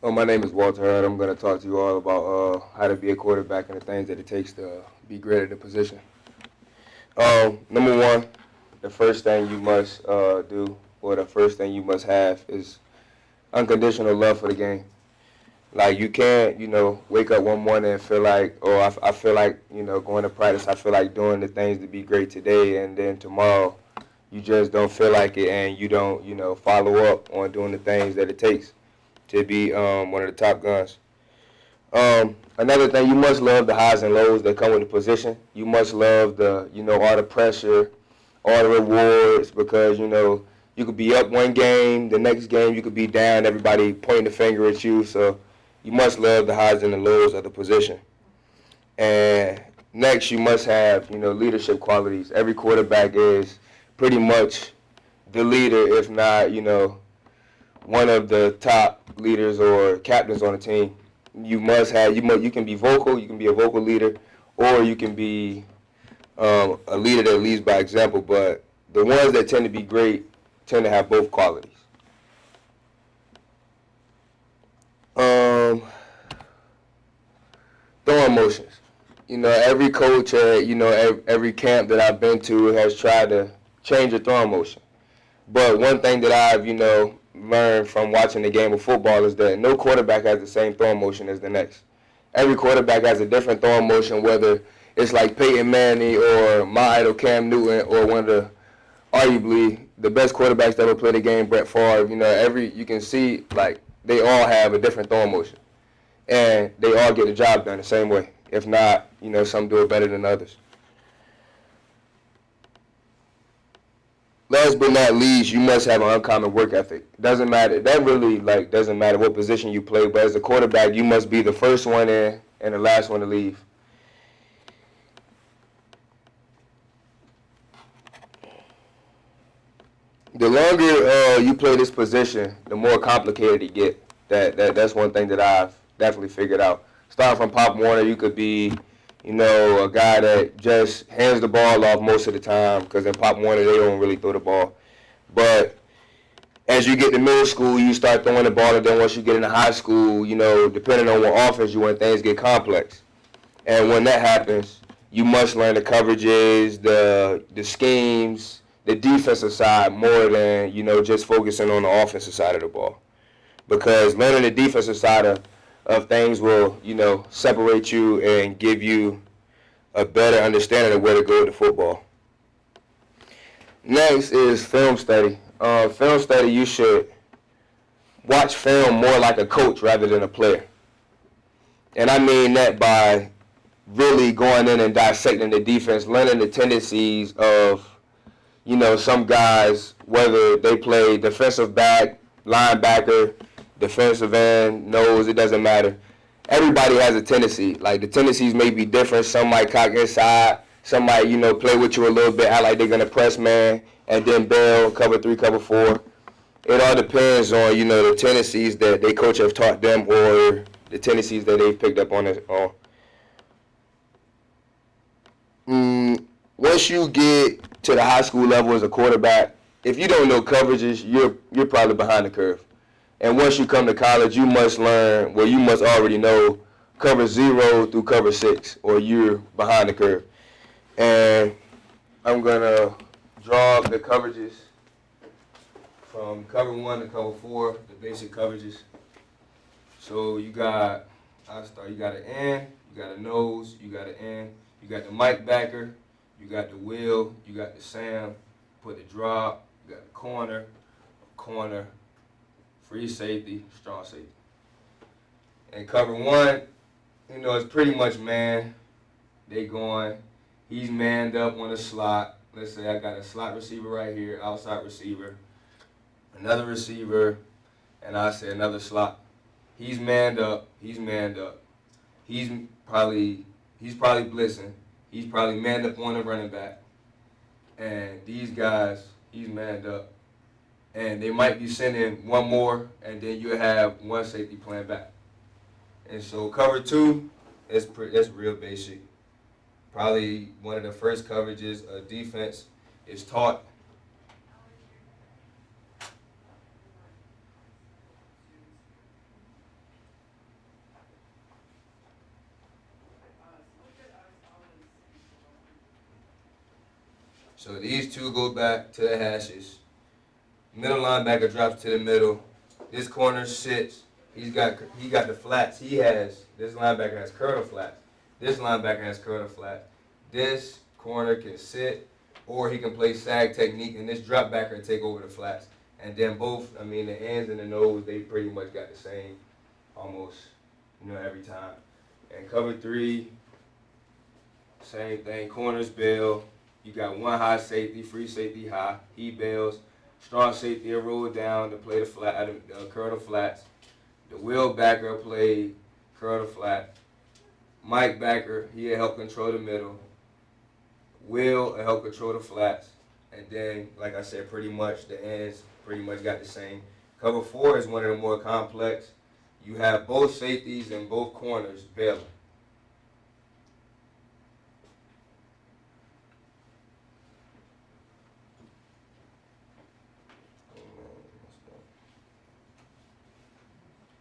My name is Walter Hurd. I'm going to talk to you all about how to be a quarterback and the things that it takes to be great at the position. Number one, the first thing you must do, or the first thing you must have, is unconditional love for the game. Like you can't, wake up one morning and feel like, oh, I feel like, going to practice. I feel like doing the things to be great today, and then tomorrow, you just don't feel like it, and you don't, follow up on doing the things that it takes to be one of the top guns. Another thing, you must love the highs and lows that come with the position. You must love the, all the pressure, all the rewards, because, you could be up one game, the next game you could be down, everybody pointing the finger at you. So you must love the highs and the lows of the position. And next, you must have, leadership qualities. Every quarterback is pretty much the leader, if not, one of the top leaders or captains on the team. You can be vocal, you can be a vocal leader, or you can be a leader that leads by example. But the ones that tend to be great tend to have both qualities. Um, Throwing motions. Every coach at every camp that I've been to has tried to change your throwing motion. But one thing that I've learned from watching the game of football is that no quarterback has the same throwing motion as the next. Every quarterback has a different throwing motion, whether it's like Peyton Manning or my idol Cam Newton or one of the arguably the best quarterbacks that ever played the game, Brett Favre. You can see like they all have a different throwing motion, and they all get the job done the same way. If not, some do it better than others. Last but not least, you must have an uncommon work ethic. Doesn't matter. That really doesn't matter what position you play, but as a quarterback, you must be the first one in and the last one to leave. The longer you play this position, the more complicated it get. That's one thing that I've definitely figured out. Starting from Pop Warner, you could be, a guy that just hands the ball off most of the time because in Pop Warner they don't really throw the ball. But as you get to middle school, you start throwing the ball, and then once you get into high school, depending on what offense you want, things get complex. And when that happens, you must learn the coverages, the schemes, the defensive side more than just focusing on the offensive side of the ball. Because learning the defensive side of things will separate you and give you a better understanding of where to go with the football. Next is film study. Film study, you should watch film more like a coach rather than a player. And I mean that by really going in and dissecting the defense, learning the tendencies of, some guys, whether they play defensive back, linebacker, defensive end, nose, it doesn't matter. Everybody has a tendency. Like the tendencies may be different. Some might cock inside. Some might, play with you a little bit, act like they're gonna press man, and then bail, cover 3, cover 4. It all depends on, the tendencies that their coach have taught them or the tendencies that they've picked up on it. Once you get to the high school level as a quarterback, if you don't know coverages, you're probably behind the curve. And once you come to college, you must learn, well, you must already know cover 0 through cover 6, or you're behind the curve. And I'm going to draw up the coverages from cover 1 to cover 4, the basic coverages. So you got an end, you got a nose, you got an end, you got the Mike backer, you got the wheel, you got the Sam, put the drop, you got the corner, free safety, strong safety. And cover 1, it's pretty much man. They going, he's manned up on the slot. Let's say I got a slot receiver right here, outside receiver, another receiver, and I say another slot. He's manned up. He's probably blitzing. He's probably manned up on the running back. And these guys, he's manned up. And they might be sending one more, and then you have one safety playing back. And so cover 2 that's real basic. Probably one of the first coverages a defense is taught. So these two go back to the hashes. Middle linebacker drops to the middle. This corner sits. He got the flats. This linebacker has curl flats. This linebacker has curl flats. This corner can sit, or he can play sag technique, and this drop backer can take over the flats. And then both, the ends and the nose, they pretty much got the same, almost, every time. And cover 3, same thing. Corners bail. You got one high safety, free safety high. He bails. Strong safety will roll down to play the flat, curl the flats. The will backer play curl the flat. Mike backer, he'll help control the middle. Will help control the flats. And then, like I said, pretty much the ends pretty much got the same. Cover 4 is one of the more complex. You have both safeties and both corners bailing.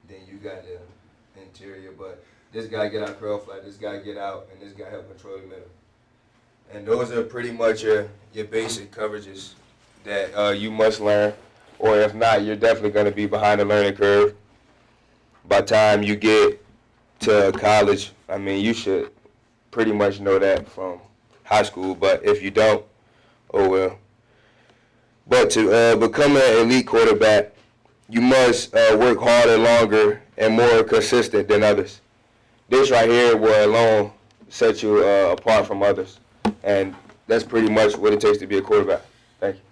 Then you got the interior, but this guy get out curl flat, this guy get out, and this guy help control the middle. And those are pretty much your basic coverages that you must learn, or if not, you're definitely going to be behind the learning curve. By the time you get to college, you should pretty much know that from high school, but if you don't, oh well. But to become an elite quarterback, you must work harder, longer, and more consistent than others. This right here will alone set you apart from others. And that's pretty much what it takes to be a quarterback. Thank you.